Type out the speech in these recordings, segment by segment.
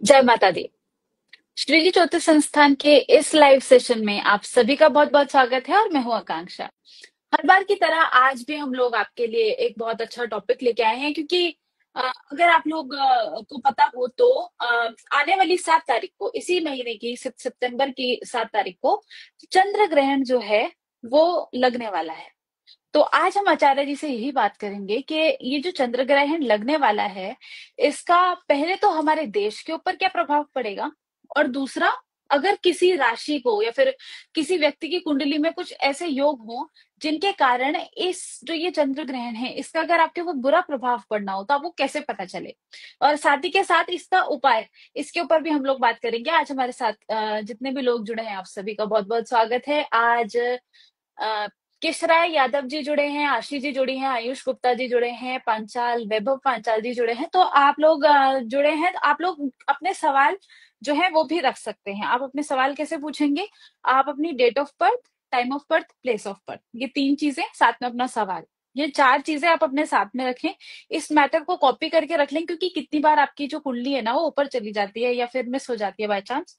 जय माता दी। श्री ज्योतिष संस्थान के इस लाइव सेशन में आप सभी का बहुत बहुत स्वागत है और मैं हूं आकांक्षा। हर बार की तरह आज भी हम लोग आपके लिए एक बहुत अच्छा टॉपिक लेके आए हैं क्योंकि अगर आप लोग को पता हो तो आने वाली 7 तारीख को, इसी महीने की सितंबर की 7 तारीख को चंद्र ग्रहण जो है वो लगने वाला है। तो आज हम आचार्य जी से यही बात करेंगे कि ये जो चंद्र ग्रहण लगने वाला है, इसका पहले तो हमारे देश के ऊपर क्या प्रभाव पड़ेगा, और दूसरा, अगर किसी राशि को या फिर किसी व्यक्ति की कुंडली में कुछ ऐसे योग हो जिनके कारण इस जो ये चंद्र ग्रहण है इसका अगर आपके ऊपर बुरा प्रभाव पड़ना हो तो आपको कैसे पता चले, और साथ ही के साथ इसका उपाय, इसके ऊपर भी हम लोग बात करेंगे। आज हमारे साथ जितने भी लोग जुड़े हैं आप सभी का बहुत बहुत स्वागत है। आज किशराय यादव जी जुड़े हैं, आशीष जी जुड़ी हैं, आयुष गुप्ता जी जुड़े हैं, पांचाल वैभव पांचाल जी जुड़े हैं। तो आप लोग जुड़े हैं तो आप लोग अपने सवाल जो है वो भी रख सकते हैं। आप अपने सवाल कैसे पूछेंगे? आप अपनी date of birth, time of birth, place of birth, ये 3 चीजें, साथ में अपना सवाल, ये 4 चीजें आप अपने साथ में रखें। इस मैटर को कॉपी करके रख लें क्योंकि कितनी बार आपकी जो कुंडली है ना वो ऊपर चली जाती है या फिर मिस हो जाती है बाय चांस।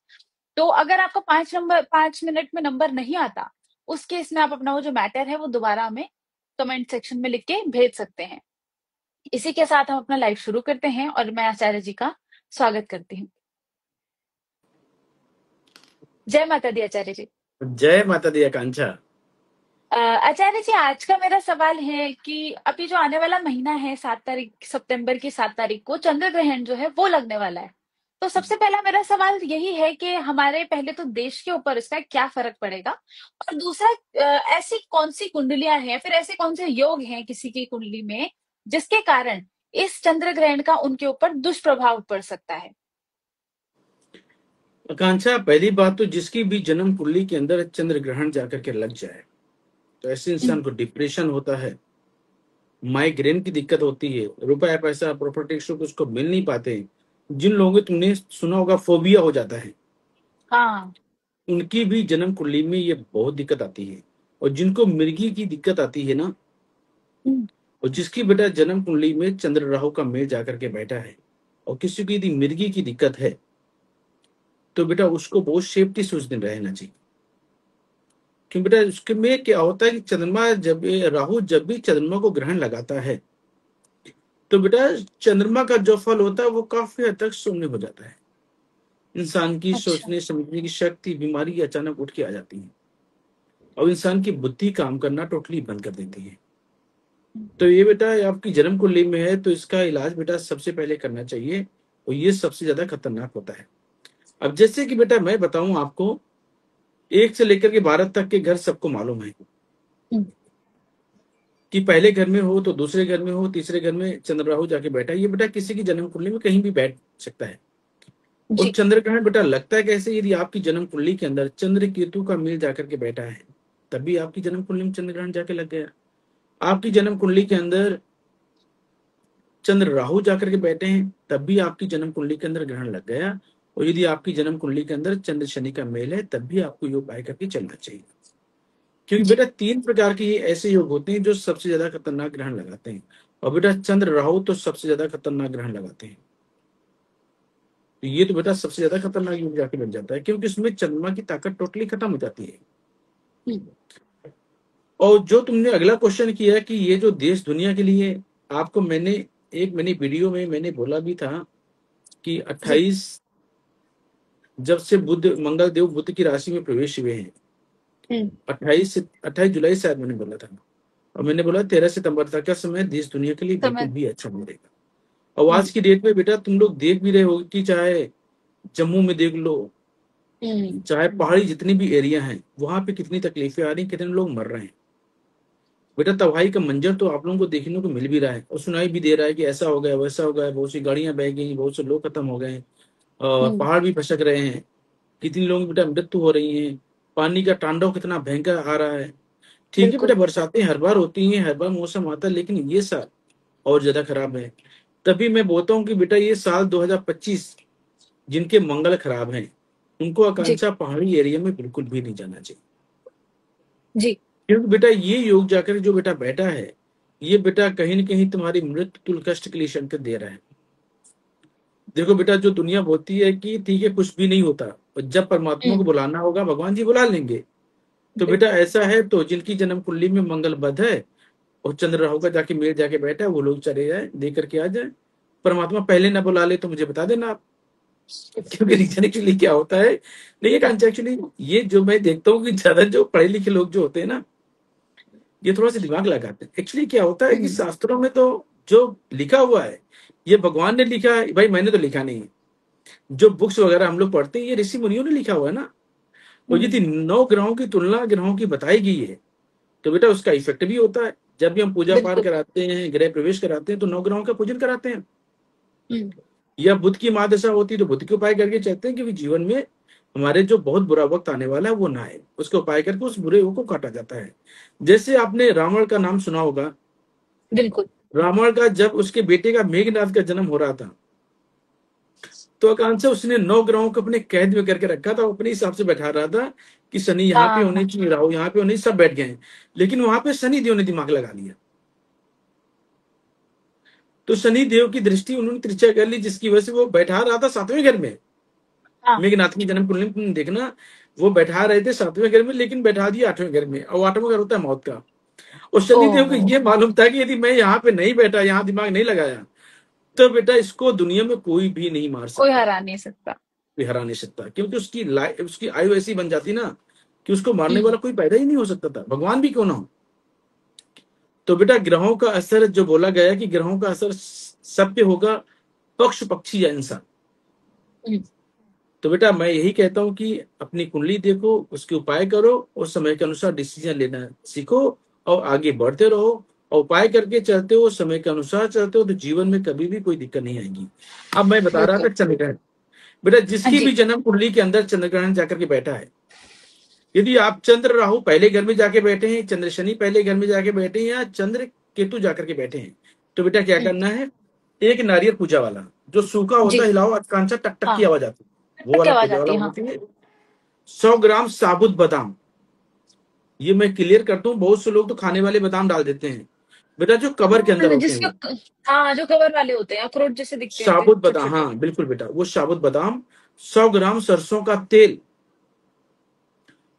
तो अगर आपका 5 मिनट में नंबर नहीं आता, उस केस में आप अपना वो जो मैटर है वो दोबारा हमें कमेंट सेक्शन में लिख के भेज सकते हैं। इसी के साथ हम अपना लाइव शुरू करते हैं और मैं आचार्य जी का स्वागत करती हूँ। जय माता दी आचार्य जी। जय माता दी आकांक्षा। आचार्य जी, आज का मेरा सवाल है कि अभी जो आने वाला महीना है, 7 तारीख, सितंबर की 7 तारीख को चंद्र ग्रहण जो है वो लगने वाला है। तो सबसे पहला मेरा सवाल यही है कि हमारे पहले तो देश के ऊपर इसका क्या फर्क पड़ेगा, और दूसरा, ऐसी कौन सी कुंडलियां हैं, फिर ऐसे कौन से योग हैं किसी की कुंडली में जिसके कारण इस चंद्र ग्रहण का उनके ऊपर दुष्प्रभाव पड़ सकता है। आकांक्षा, पहली बात तो जिसकी भी जन्म कुंडली के अंदर चंद्र ग्रहण जाकर के लग जाए तो ऐसे हम्म। इंसान को डिप्रेशन होता है, माइग्रेन की दिक्कत होती है, रुपया पैसा प्रॉपर्टी सुख उसको मिल नहीं पाते। जिन लोगों को तुमने सुना होगा फोबिया हो जाता है, हाँ। उनकी भी जन्म कुंडली में ये बहुत दिक्कत आती है। और जिनको मिर्गी की दिक्कत आती है ना, हम्म। और जिसकी बेटा जन्म कुंडली में चंद्र राहु का मेल जाकर के बैठा है, और किसी की यदि मिर्गी की दिक्कत है तो बेटा उसको बहुत सेफ्टी से उस दिन रहना चाहिए। क्योंकि बेटा उसके में क्या होता है कि चंद्रमा जब राहु जब भी चंद्रमा को ग्रहण लगाता है तो बेटा चंद्रमा का जो फल होता है वो काफी हद तक शून्य हो जाता है। इंसान की अच्छा। सोचने समझने की शक्ति, बीमारी अचानक उठ के आ जाती है और इंसान की बुद्धि काम करना टोटली बंद कर देती है। तो ये बेटा आपकी जन्म कुंडली में है तो इसका इलाज बेटा सबसे पहले करना चाहिए, और ये सबसे ज्यादा खतरनाक होता है। अब जैसे कि बेटा मैं बताऊं आपको, 1 से लेकर के 12 तक के घर सबको मालूम है हम्म। कि पहले घर में हो तो दूसरे घर में हो, तीसरे घर में चंद्र राहु जाके बैठा है। ये बेटा किसी की जन्म कुंडली में कहीं भी बैठ सकता है। और जी। चंद्र ग्रहण बेटा लगता है कैसे? यदि आपकी जन्म कुंडली के अंदर चंद्र केतु का मेल जाकर के बैठा है तभी आपकी जन्म कुंडली में चंद्र ग्रहण जाके लग गया। आपकी जन्म कुंडली के अंदर चंद्र राहु जाकर के बैठे हैं तब भी आपकी जन्म कुंडली के अंदर ग्रहण लग गया। और यदि आपकी जन्म कुंडली के अंदर चंद्र शनि का मेल है तब भी आपको योग उपाय करके चलना चाहिए। क्योंकि जी। बेटा 3 प्रकार के ये ऐसे योग होते हैं जो सबसे ज्यादा खतरनाक ग्रहण लगाते हैं। और बेटा चंद्र राहु तो सबसे ज्यादा खतरनाक ग्रहण लगाते हैं। तो ये तो बेटा सबसे ज्यादा खतरनाक योग जाके लग जाता है क्योंकि उसमें चंद्रमा की ताकत टोटली खत्म हो जाती है। हम्म। और जो तुमने अगला क्वेश्चन किया कि ये जो देश दुनिया के लिए, आपको मैंने वीडियो में मैंने बोला भी था कि जी। 28 जब से बुध मंगल देव बुध की राशि में प्रवेश हुए हैं, हम्म। 28 जुलाई शायद मैंने बोला था। और मैंने बोला 13 सितंबर तक का समय देश दुनिया के लिए बिल्कुल समय। भी अच्छा नहीं रहेगा। और आज हम्म। की डेट में बेटा तुम लोग देख भी रहे हो कि चाहे जम्मू में देख लो, हम्म। चाहे पहाड़ी जितनी भी एरिया हैं वहां पे कितनी तकलीफें आ रही, कितने लोग मर रहे हैं। बेटा तबाही का मंजर तो आप लोगों को देखने को मिल भी रहा है और सुनाई भी दे रहा है कि ऐसा हो गया वैसा हो गया, बहुत सी गाड़ियां बह गई, बहुत से लोग खत्म हो गए, और हम्म। पहाड़ भी खसक रहे हैं, कितनी लोगों की बेटा मृत्यु हो रही है, पानी का तांडव कितना भयंकर आ रहा है। ठीक है बेटा, बिल्कुल। बरसातें हर बार होती हैं, हर बार मौसम आता है, लेकिन ये साल और ज्यादा खराब है। तभी मैं बोलता हूँ कि बेटा ये साल 2025 जिनके मंगल खराब हैं उनको जी। आकांक्षा पहाड़ी एरिया में बिल्कुल भी नहीं जाना चाहिए। जी। क्योंकि बेटा ये योग जाकर जो बेटा बैठा है, ये बेटा कहीं ना कहीं तुम्हारी मृत्यु तुल कष्ट के लिए संकेत दे रहा है। देखो बेटा, जो दुनिया बोलती है कि ठीक है कुछ भी नहीं होता, और जब परमात्मा को हम्म, बुलाना होगा भगवान जी बुला लेंगे। तो बेटा बिल्कुल। ऐसा है, तो जिनकी जन्म कुंडली में मंगल बध है और चंद्र राहु का जाके मेल जाके बैठा है, वो लोग चले जाए दे करके आ जाए। परमात्मा पहले ना बुला ले तो मुझे बता देना आप। क्योंकि रीजन एक्चुअली क्या होता है, नहीं कांचा, एक्चुअली ये जो मैं देखता हूँ कि ज्यादा जो पढ़े लिखे लोग जो होते हैं ना, ये थोड़ा सा दिमाग लगाते हैं। एक्चुअली क्या होता है कि हम्म, शास्त्रों में तो जो लिखा हुआ है, ये भगवान ने लिखा है भाई, मैंने तो लिखा नहीं है। जो बुक्स वगैरह हम लोग पढ़ते हैं, ये ऋषि मुनियों ने लिखा हुआ है ना। और यदि हम्म, 9 ग्रहों की तुलना ग्रहों की बताई गई है, तो बेटा उसका इफेक्ट भी होता है। जब भी हम पूजा पाठ बिल्कुल। कराते हैं, गृह प्रवेश कराते हैं, तो 9 ग्रहों का पूजन कराते हैं। हम्म, या बुध की महादशा होती है तो बुध के उपाय करके चलते हैं कि जीवन में हमारे जो बहुत बुरा वक्त आने वाला है वो ना आए, उसका उपाय करके उस बुरे को काटा जाता है। जैसे आपने रावण का नाम सुना होगा। बिल्कुल। रावण का जब उसके बेटे का मेघनाथ का जन्म हो रहा था, तो आकांक्षा उसने 9 ग्रहों को अपने कैद में करके रखा था, वो अपने हिसाब से बैठा रहा था कि शनि यहाँ पे हाँ, होने चाहिए, राहु यहाँ पे होने, सब बैठ गए हैं। लेकिन वहां पे शनि देव ने दिमाग लगा लिया। तो शनि देव की दृष्टि उन्होंने तिरछा कर ली, जिसकी वजह से वो बैठा रहा था 7वें घर में। हाँ। मेघनाथ की जन्म कुंडली में तुम देखना, वो बैठा रहे थे 7वें घर में, लेकिन बैठा दिया 8वें घर में, और 8वां घर होता है मौत का। और शनि देव को ओहो। ये मालूम था कि यदि मैं यहाँ पे नहीं बैठा, यहाँ दिमाग नहीं लगाया, तो बेटा इसको दुनिया में कोई भी नहीं मार कोई सकता, हरा नहीं सकता। कोई हरा नहीं सकता। क्योंकि उसकी आयु ऐसी बन जाती ना कि उसको मारने हम्म, वाला कोई पैदा ही नहीं हो सकता था, भगवान भी क्यों ना हो। तो बेटा ग्रहों का असर जो बोला गया कि ग्रहों का असर सब पे होगा, पक्ष पक्षी या इंसान। हम्म, तो बेटा मैं यही कहता हूँ कि अपनी कुंडली देखो, उसके उपाय करो, और समय के अनुसार डिसीजन लेना सीखो, और आगे बढ़ते रहो। और उपाय करके चलते हो, समय के अनुसार चलते हो, तो जीवन में कभी भी कोई दिक्कत नहीं आएगी। अब मैं बता रहा था बिल्कुल। चंद्रग्रहण। बेटा हाँ जिसकी भी जी। जन्म कुंडली के अंदर चंद्रग्रहण जाकर के बैठा है, यदि आप चंद्र राहु पहले घर में जाके बैठे हैं, चंद्र शनि पहले घर में जाके बैठे हैं, या चंद्र केतु जाकर के बैठे हैं, तो बेटा क्या हम्म, करना है, एक नारियल पूजा वाला जो सूखा होता जी। है, हिलाओ कांचा, टक टक की हाँ, आवाज आती है, वो टक वाला आवाज पूजा वाला आती है, होना हाँ। चाहिए। 100 ग्राम साबुत बादाम, ये मैं क्लियर करता हूँ, बहुत से लोग तो खाने वाले बादाम डाल देते हैं, बेटा जो कवर के अंदर होते हैं जिसके, वो हाँ, जो कवर वाले होते हैं, अखरोट जैसे दिखते हैं, साबुत छोटे बादाम, छोटे। हाँ बिल्कुल बेटा, वो साबुत बादाम। 100 ग्राम सरसों का तेल,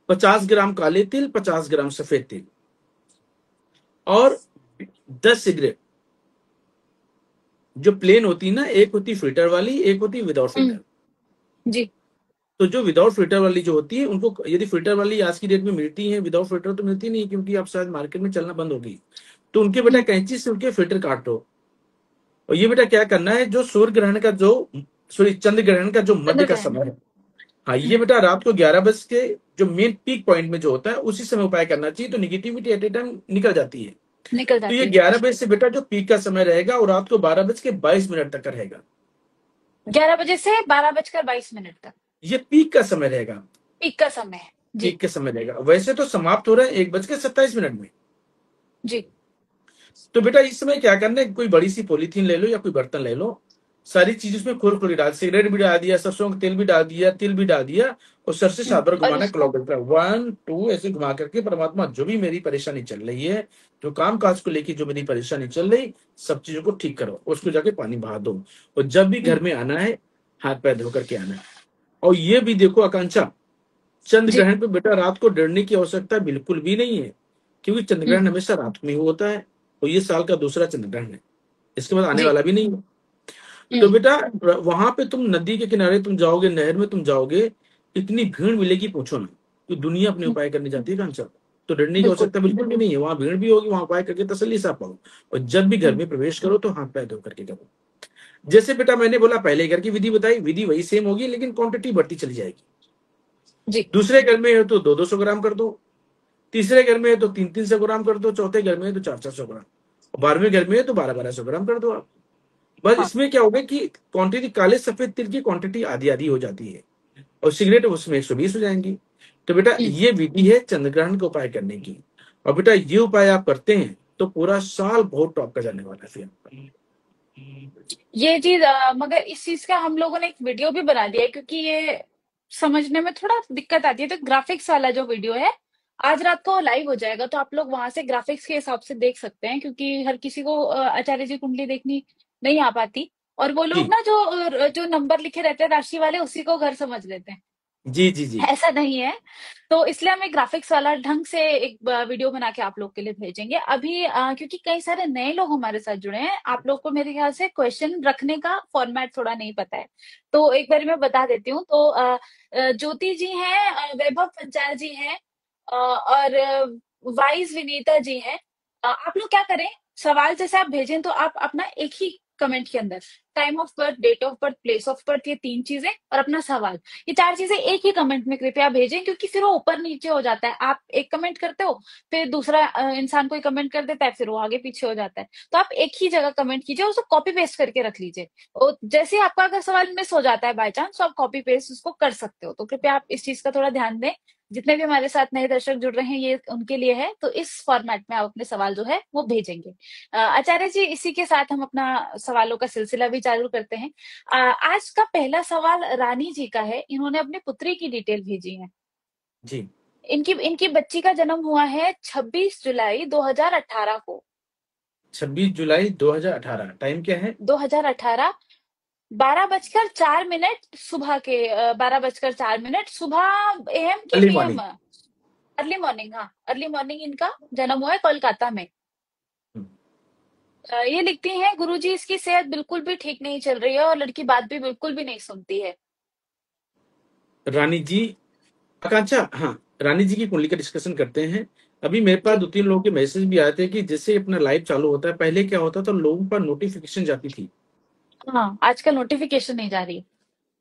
50 ग्राम काले तिल, 50 ग्राम सफेद तिल, और 10 सिगरेट, जो प्लेन होती है ना, एक होती फिल्टर वाली, एक होती विदाउट हम्म, फिल्टर। जी। तो जो विदाउट फिल्टर वाली जो होती है, उनको यदि फिल्टर वाली आज की डेट में मिलती है, विदाउट फिल्टर तो मिलती नहीं, क्योंकि अब शायद मार्केट में चलना बंद होगी। तो उनके बेटा हम्म, कैंची से उनके फिल्टर काट दो। और ये बेटा क्या करना है, जो सूर्य ग्रहण का जो, सॉरी चंद्र ग्रहण का जो मध्य का चंद्रग्रहण। समय है, हाँ ये हम्म, बेटा रात को 11 बज के जो मेन पीक पॉइंट में जो होता है, उसी समय उपाय करना चाहिए, तो निगेटिविटी एट ए टाइम निकल जाती है। निकल तो ये जाती है। 11 बजे से बेटा जो पीक का समय रहेगा, और रात को 12 बज के 22 मिनट तक का रहेगा। 11 बजे से 12 बजकर 22 मिनट तक ये पीक का समय रहेगा, पीक का समय है। जी। पीक के समय रहेगा। वैसे तो समाप्त हो रहा है 1 बज के 27 मिनट में। जी। तो बेटा इस समय क्या करना है, कोई बड़ी सी पॉलीथीन ले लो या कोई बर्तन ले लो, सारी चीज उसमें खोल खोल के डाल, सिगरेट भी डाल दिया, सरसों का तेल भी डाल दिया, तिल भी डाल दिया, और सर से 7 बार और घुमाना उसको। क्लॉकवाइज, 1 2 ऐसे घुमा करके, परमात्मा जो भी मेरी परेशानी चल रही है, जो काम काज को लेके जो मेरी परेशानी चल रही, सब चीजों को ठीक करो, उसको जाके पानी बहा दो। और जब भी घर हम्म, में आना है, हाथ पैर धो करके आना है। और ये भी देखो आकांक्षा, चंद्र जी। ग्रहण पे बेटा रात को डरने की आवश्यकता बिल्कुल भी नहीं है, क्योंकि चंद्र हम्म, ग्रहण हमेशा रात में ही होता है, और ये साल का दूसरा चंद्र ग्रहण है, इसके बाद आने जी। वाला भी नहीं है। तो हम्म, बेटा वहां पे तुम नदी के किनारे तुम जाओगे, नहर में तुम जाओगे, इतनी भीड़ मिलेगी पूछो ना, कि दुनिया अपने हम्म, उपाय करने जाती है कांचा। तो डरने की बिल्कुल। आवश्यकता बिल्कुल भी नहीं है, वहां भीड़ भी होगी, वहां उपाय करके तसल्ली से आप पाओ। और जब भी घर हम्म, में प्रवेश करो, तो हाथ पैर धो करके करो। जैसे बेटा मैंने बोला, पहले घर की विधि बताई, विधि वही सेम होगी, लेकिन क्वांटिटी बढ़ती चली जाएगी। जी। दूसरे घर में है तो 200-200 ग्राम कर दो, तीसरे घर में है तो 300-300 ग्राम कर दो, चौथे घर में है तो 400-400 ग्राम, 12वें घर में है तो 1200-1200 ग्राम कर दो आप। बस हाँ। इसमें क्या होगा कि क्वांटिटी, काले सफेद तिल की क्वांटिटी आधी आधी हो जाती है, और सिगरेट उसमें 120 हो जाएंगी। तो बेटा हम्म, ये विधि है चंद्रग्रहण का उपाय करने की। और बेटा ये उपाय आप करते हैं तो पूरा साल बहुत टॉप का जाने वाला है फिर आपका। ये चीज, मगर इस चीज का हम लोगों ने एक वीडियो भी बना दिया है, क्योंकि ये समझने में थोड़ा दिक्कत आती है। तो ग्राफिक्स वाला जो वीडियो है, आज रात को लाइव हो जाएगा, तो आप लोग वहां से ग्राफिक्स के हिसाब से देख सकते हैं, क्योंकि हर किसी को आचार्य जी कुंडली देखनी नहीं आ पाती। और वो लोग जी ना जो जो नंबर लिखे रहते हैं राशि वाले, उसी को घर समझ लेते हैं। जी जी जी। ऐसा नहीं है। तो इसलिए हम एक ग्राफिक्स वाला ढंग से एक वीडियो बना के आप लोग के लिए भेजेंगे अभी, क्योंकि कई सारे नए लोग हमारे साथ जुड़े हैं। आप लोग को मेरे ख्याल से क्वेश्चन रखने का फॉर्मेट थोड़ा नहीं पता है, तो एक बार मैं बता देती हूँ। तो ज्योति जी हैं, वैभव पंचाल जी हैं, और वाइस विनीता जी हैं। आप लोग क्या करें, सवाल जैसे आप भेजें तो आप अपना एक ही कमेंट के अंदर time of birth, date of birth, place of birth, ये 3 चीजें और अपना सवाल, ये 4 चीजें एक ही कमेंट में कृपया भेजें, क्योंकि फिर वो ऊपर नीचे हो जाता है। आप एक कमेंट करते हो, फिर दूसरा इंसान कोई कमेंट कर देता है, फिर वो आगे पीछे हो जाता है। तो आप एक ही जगह कमेंट कीजिए, उसको कॉपी पेस्ट करके रख लीजिए। और जैसे ही आपका अगर सवाल मिस हो जाता है बाय चांस, तो आप कॉपी पेस्ट उसको कर सकते हो। तो कृपया आप इस चीज का थोड़ा ध्यान दें। जितने भी हमारे साथ नए दर्शक जुड़ रहे हैं, ये उनके लिए है। तो इस फॉर्मेट में आप अपने सवाल जो है वो भेजेंगे। आचार्य जी, इसी के साथ हम अपना सवालों का सिलसिला भी चालू करते हैं। आज का पहला सवाल रानी जी का है। इन्होंने अपनी पुत्री की डिटेल भेजी है। जी। इनकी इनकी बच्ची का जन्म हुआ है 26 जुलाई 2018 को। 26 जुलाई 2018, टाइम क्या है? 2018, 12:04 सुबह के, 12:04 सुबह, एएम की early PM, morning. Early morning. हाँ, अर्ली मॉर्निंग इनका जन्म हुआ है कोलकाता में। ये लिखती हैं, गुरुजी इसकी सेहत बिल्कुल भी ठीक नहीं चल रही है और लड़की बात भी बिल्कुल भी नहीं सुनती है। रानी जी, आकांक्षा, हाँ, रानी जी की कुंडली का डिस्कशन करते हैं। अभी मेरे पास जी। 2-3 लोगों के मैसेज भी आए थे कि जैसे अपना लाइव चालू होता है, पहले क्या होता था, लोगों पर नोटिफिकेशन जाती थी। हाँ, आजकल नोटिफिकेशन नहीं जा रही।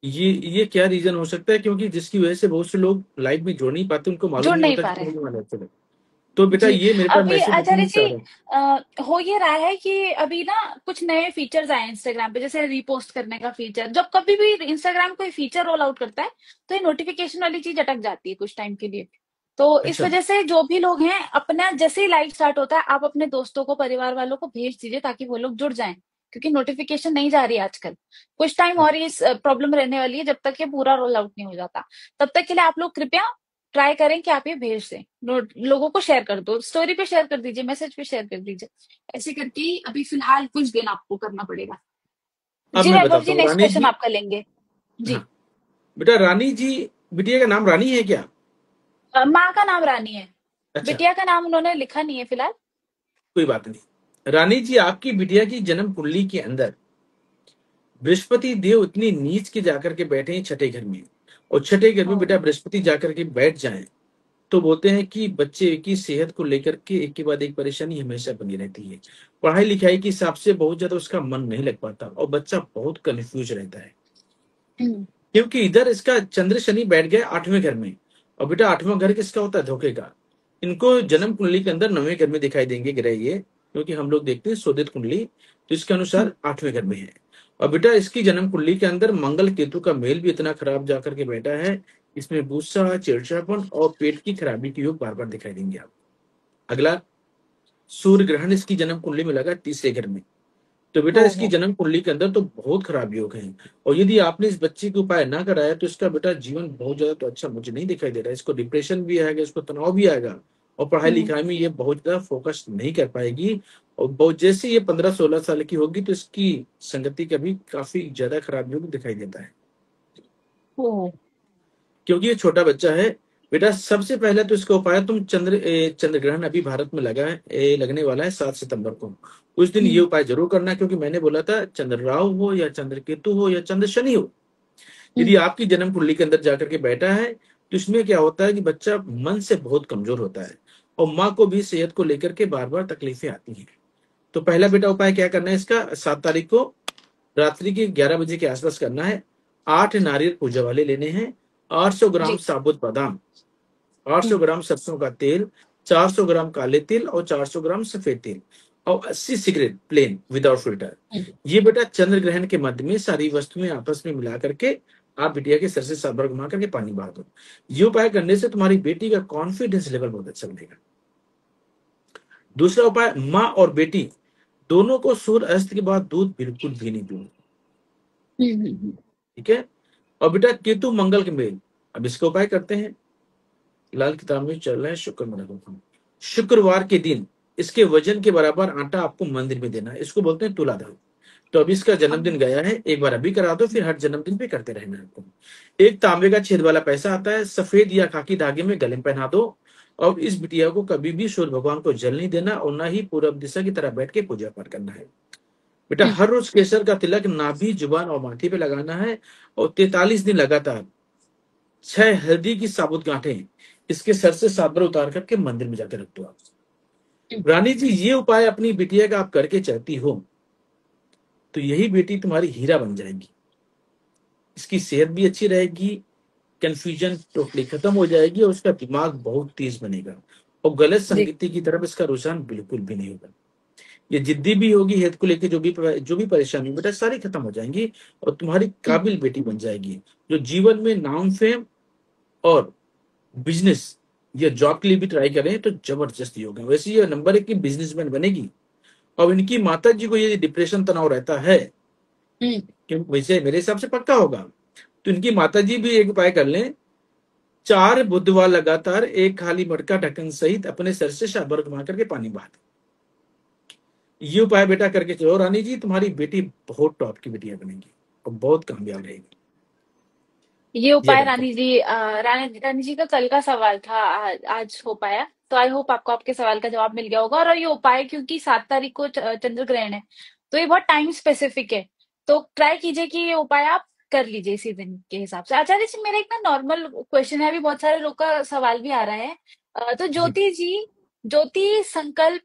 ये क्या रीजन हो सकता है? क्योंकि जिसकी वजह से बहुत से लोग लाइव में जुड़ नहीं पाते, उनको मालूम जुड़ नहीं नहीं होता पा कि रहे। होने वाला है चलो। तो बेटा, जी। ये मेरे पास अभी मैसेज आचार्य आ जी, रहा है। हो ये रहा है कि अभी ना कुछ नए फीचर्स आए इंस्टाग्राम पे, जैसे रीपोस्ट करने का फीचर। जब कभी भी इंस्टाग्राम कोई फीचर रोल आउट करता है, तो ये नोटिफिकेशन वाली चीज अटक जाती है कुछ टाइम के लिए। तो इस अच्छा। वजह से जो भी लोग हैं, अपना जैसे ही लाइव स्टार्ट होता है, आप अपने दोस्तों को, परिवार वालों को भेज दीजिए, ताकि वो लोग जुड़ जाएं। क्योंकि नोटिफिकेशन नहीं जा रही है आजकल। कुछ टाइम और ये प्रॉब्लम रहने वाली है, जब तक ये पूरा रोल आउट नहीं हो जाता। तब तक के लिए आप लोग कृपया ट्राई करें कि आप ये भेज दें। लोगों को शेयर कर दो, स्टोरी पे शेयर कर दीजिए, मैसेज पे शेयर कर दीजिए। ऐसे करके अभी फिलहाल कुछ दिन आपको करना पड़ेगा। अब जी मैं वैभव बताता जी, हूँ नेक्स्ट रानी क्वेश्चन जी। आपका लेंगे। जी। हाँ बेटा, रानी जी, बिटिया का नाम रानी है क्या? माँ का नाम रानी है। अच्छा, बिटिया का नाम उन्होंने लिखा नहीं है फिलहाल। कोई बात नहीं। रानी जी, आपकी बिटिया की जन्म कुंडली के अंदर बृहस्पति देव इतनी नीच के जाकर के बैठे हैं छठे घर में। और छठे घर में बेटा ओ। बृहस्पति जाकर के बैठ जाएं, तो बोलते हैं कि बच्चे की सेहत को लेकर के एक के बाद एक परेशानी हमेशा बनी रहती है। पढ़ाई लिखाई के हिसाब से बहुत ज्यादा उसका मन नहीं लग पाता और बच्चा बहुत कंफ्यूज रहता है। हम्म। क्योंकि इधर इसका चंद्र शनि बैठ गए 8वें घर में। और बेटा 8वां घर किसका होता है? धोखे का। इनको जन्म कुंडली के अंदर 9वें घर में दिखाई देंगे ग्रह ये, क्योंकि हम लोग देखते हैं शोधित कुंडली, तो इसके अनुसार 8वें घर में है। और बेटा इसकी जन्म कुंडली के अंदर मंगल केतु का मेल भी इतना खराब जाकर के बैठा है, इसमें गुस्सा, चिड़चिड़ापन और पेट की खराबी के योग बार बार दिखाई देंगे आप। अगला, सूर्य ग्रहण इसकी जन्म कुंडली में लगा 3रे घर में। तो बेटा इसकी ओहो। जन्म कुंडली के अंदर तो बहुत खराब योग है। और यदि आपने इस बच्चे के उपाय ना कराया, तो इसका बेटा जीवन बहुत ज्यादा तो अच्छा मुझे नहीं दिखाई दे रहा है। इसको डिप्रेशन भी आएगा, इसको तनाव भी आएगा, और पढ़ाई हम्म। लिखाई में ये बहुत ज्यादा फोकस नहीं कर पाएगी। और बहुत जैसे ये 15-16 साल की होगी, तो इसकी संगति का भी काफी ज्यादा खराब योग दिखाई देता है। ओ। क्योंकि ये छोटा बच्चा है। बेटा सबसे पहले तो इसका उपाय, तुम चंद्र ग्रहण अभी भारत में लगा है, लगने वाला है 7 सितंबर को। उस दिन ये हम्म। उपाय जरूर करना, क्योंकि मैंने बोला था चंद्र राहु हो या चंद्र केतु हो या चंद्र शनि हो, यदि हम्म। आपकी जन्म कुंडली के अंदर जाकर के बैठा है, तो इसमें क्या होता है कि बच्चा मन से बहुत कमजोर होता है, और माँ को भी सेहत को लेकर के बार बार तकलीफें आती हैं। तो पहला बेटा उपाय क्या करना है इसका, 7 तारीख को रात्रि के 11 बजे के आसपास करना है। 8 नारियल पूजा वाले लेने हैं, 800 ग्राम जी। साबुत बादाम, 800 हम्म। ग्राम सरसों का तेल, 400 ग्राम काले तिल और 400 ग्राम सफेद तिल, और 80 सिगरेट प्लेन विदाउट फिल्टर। हम्म। ये बेटा चंद्र ग्रहण के मध्य में सारी वस्तुएं आपस में मिला करके आप बिटिया के सर से 7 बार घुमा करके पानी बहा दो। ये उपाय करने से तुम्हारी बेटी का कॉन्फिडेंस लेवल बहुत अच्छा बढ़ेगा। दूसरा उपाय, माँ और बेटी दोनों को सूर्य अस्त के बाद दूध बिल्कुल भी नहीं पीना। हम्म। ठीक है। और बेटा केतु मंगल के मेल, अब इसका उपाय करते हैं। लाल किताब में चल रहा है शुक्र मंगल। शुक्रवार के दिन इसके वजन के बराबर आटा आपको मंदिर में देना है, इसको बोलते हैं तुलाधान। तो अभी इसका जन्मदिन गया है, एक बार अभी करा दो, फिर हर जन्मदिन पे करते रहना है आपको। एक तांबे का छेद वाला पैसा आता है, सफेद या खाकी धागे में गले में पहना दो। और इस बिटिया को कभी भी सूर्य भगवान को जल नहीं देना और ना ही पूरब दिशा की तरह बैठ के पूजा पाठ करना है। बेटा हम्म। हर रोज केसर का तिलक नाभि, जुबान और माथे पे लगाना है। और 43 दिन लगातार 6 हल्दी की साबुत गांठें इसके सर से 7 बार उतार करके मंदिर में जाकर रख दो आप। हम्म। रानी जी, ये उपाय अपनी बिटिया का आप करके चलती हो तो यही बेटी तुम्हारी हीरा बन जाएगी। इसकी सेहत भी अच्छी रहेगी, कंफ्यूजन टोटली खत्म हो जाएगी और उसका दिमाग बहुत तेज बनेगा। और गलत जी। संगति की तरफ इसका रुझान बिल्कुल भी नहीं होगा। ये जिद्दी भी होगी, हेल्थ को लेकर जो भी परेशानी बेटा सारी खत्म हो जाएंगी। और तुम्हारी हम्म। काबिल बेटी बन जाएगी, जो जीवन में नाम, फेम और बिजनेस या जॉब के लिए भी ट्राई करें तो जबरदस्त होगा। वैसे ये नंबर 1 की बिजनेसमैन बनेगी। और इनकी माता जी को ये डिप्रेशन तनाव रहता है, हम्म। क्योंकि वैसे मेरे हिसाब से पक्का होगा। तो इनकी माता जी भी एक उपाय कर लें, 4 बुधवार लगातार एक खाली मटका ढक्कन सहित अपने सर से शाबर घुमा करके पानी बहा दें। ये उपाय बेटा करके चलो रानी जी, तुम्हारी बेटी बहुत टॉप की बेटियां बनेगी और बहुत कामयाब रहेगी। ये ये उपाय करके। रानी जी का कल का सवाल था, आज हो पाया। तो आई होप आपको आपके सवाल का जवाब मिल गया होगा। और ये उपाय क्योंकि 7 तारीख को चंद्र ग्रहण है, तो ये बहुत टाइम स्पेसिफिक है। तो ट्राई कीजिए कि ये उपाय आप कर लीजिए इसी दिन के हिसाब से। आचार्य जी, मेरा एक ना नॉर्मल क्वेश्चन है, अभी बहुत सारे लोग का सवाल भी आ रहा है। तो जी ज्योति जी, ज्योति संकल्प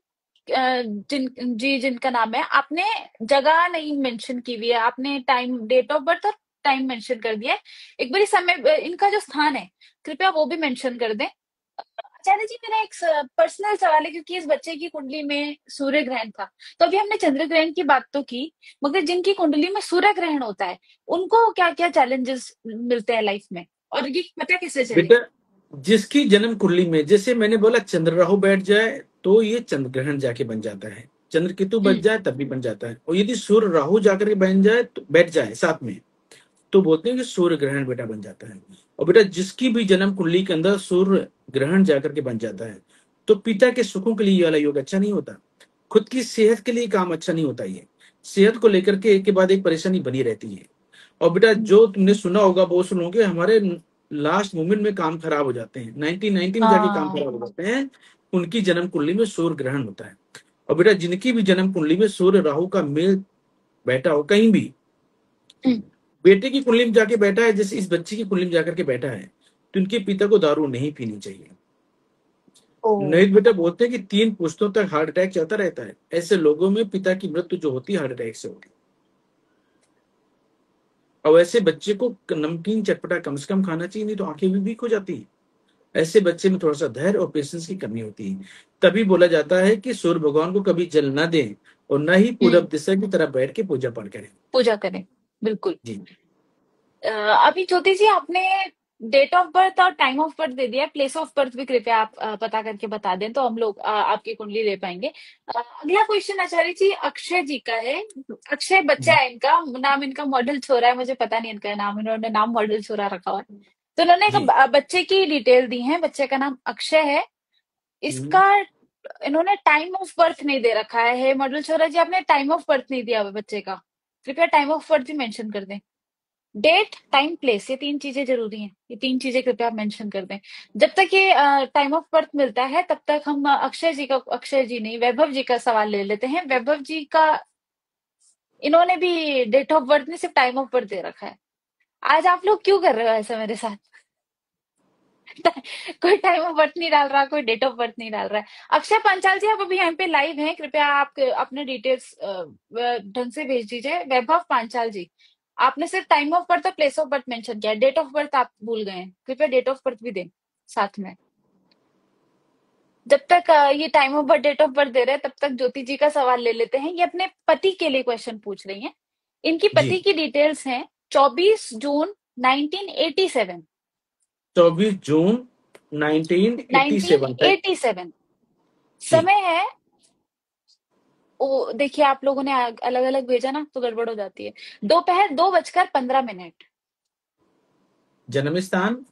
जिनका नाम है, आपने जगह नहीं मेंशन की हुई है, आपने टाइम, डेट ऑफ बर्थ और टाइम मेंशन कर दिया है। एक बारी समय, इनका जो स्थान है, कृपया वो भी मेंशन कर दें। आचार्य जी, मेरा एक पर्सनल सवाल है, क्योंकि इस बच्चे की कुंडली में सूर्य ग्रहण था। तो अभी हमने चंद्र ग्रहण की बात तो की, मगर जिनकी कुंडली में सूर्य ग्रहण होता है, उनको क्या क्या चैलेंजेस मिलते हैं लाइफ में, और ये पता कैसे चले? बेटा, जिसकी जन्म कुंडली में जैसे मैंने बोला चंद्र राहु बैठ जाए तो ये चंद्र ग्रहण जाके बन जाता है, चंद्र केतु बच हम्म। जाए तब भी बन जाता है। और यदि सूर्य राहु जाकर के बन जाए तो बैठ जाए साथ में, तो बोलते हैं कि सूर्य ग्रहण बेटा बन जाता है। और बेटा जिसकी भी जन्म कुंडली के अंदर सूर्य ग्रहण जाकर के बन जाता है, तो पिता के सुखों के लिए ये वाला योग अच्छा नहीं होता। खुद की सेहत के लिए काम अच्छा नहीं होता। ये सेहत को लेकर के एक के बाद एक परेशानी बनी रहती है। और बेटा जो तुमने सुना होगा वो सुनोगे, हमारे लास्ट मोमेंट में काम खराब हो जाते हैं, 1990 में जाके काम हाँ। खराब हो जाते हैं। उनकी जन्म कुंडली में सूर्य ग्रहण होता है। और बेटा जिनकी भी जन्म कुंडली में सूर्य राहु का मेल बैठा हो कहीं भी, हम्म। बेटे की कुंडली में जाके बैठा है, जैसे इस बच्चे की कुंडली में जाकर के बैठा है, तो इनके पिता को दारू नहीं पीनी चाहिए। ओ। नहीं बेटा, बोलते हैं कि 3 पुश्तों तक हार्ट अटैक चलता रहता है। ऐसे लोगों में पिता की मृत्यु जो होती है हार्ट अटैक से होती है। और ऐसे बच्चे को नमकीन चटपटा कम से कम खाना चाहिए, नहीं तो आंखें भी वीक हो जाती है। ऐसे बच्चे में थोड़ा सा धैर्य और पेशेंस की कमी होती है। तभी बोला जाता है कि सूर्य भगवान को कभी जल ना दें और न ही हम्म। पूरब दिशा की तरफ बैठ के पूजा पाठ करें। पूजा करें, बिल्कुल। जी अ, अभी ज्योति जी, आपने डेट ऑफ बर्थ और टाइम ऑफ बर्थ दे दिया है, प्लेस ऑफ बर्थ भी कृपया आप पता करके बता दें, तो हम लोग आपकी कुंडली ले पाएंगे। अगला क्वेश्चन आचार्य जी अक्षय जी का है। अक्षय बच्चा है इनका, नाम इनका मॉडल छोरा है, मुझे पता नहीं इनका नाम, इन्होंने नाम मॉडल छोरा रखा हुआ है। तो इन्होंने एक जी। बच्चे की डिटेल दी है, बच्चे का नाम अक्षय है। हम्म, इसका इन्होंने टाइम ऑफ बर्थ नहीं दे रखा है। मॉडल छोरा जी, आपने टाइम ऑफ बर्थ नहीं दिया हुआ बच्चे का, कृपया टाइम ऑफ बर्थ भी मेंशन कर दें। डेट, टाइम, प्लेस, ये 3 चीजें जरूरी हैं, ये 3 चीजें कृपया आप मेंशन कर दें। जब तक ये टाइम ऑफ बर्थ मिलता है, तब तक हम अक्षय जी नहीं, वैभव जी का सवाल ले लेते हैं। वैभव जी का, इन्होंने भी डेट ऑफ बर्थ नहीं, सिर्फ टाइम ऑफ बर्थ दे रखा है। आज आप लोग क्यों कर रहे हो ऐसा मेरे साथ? कोई टाइम ऑफ बर्थ नहीं डाल रहा, कोई डेट ऑफ बर्थ नहीं डाल रहा है। अक्षय पांचाल जी, आप अभी यहाँ पे लाइव हैं, कृपया आप अपने डिटेल्स ढंग से भेज दीजिए। वैभव पांचाल जी, आपने सिर्फ टाइम ऑफ बर्थ और प्लेस ऑफ बर्थ मेंशन किया है, डेट ऑफ बर्थ आप भूल गए हैं, कृपया डेट ऑफ बर्थ भी दें साथ में। जब तक ये time of birth, date of birth दे रहे हैं, तब तक ज्योति जी का सवाल ले लेते हैं। ये अपने पति के लिए क्वेश्चन पूछ रही हैं। इनकी जी। पति की डिटेल्स हैं 24 जून 1987। 24 जून 1987 तक। 1987 जी। समय है। वो देखिए, आप लोगों ने अलग अलग भेजा ना, तो गड़बड़ हो जाती है। दोपहर 2:15 जन्म स्थान।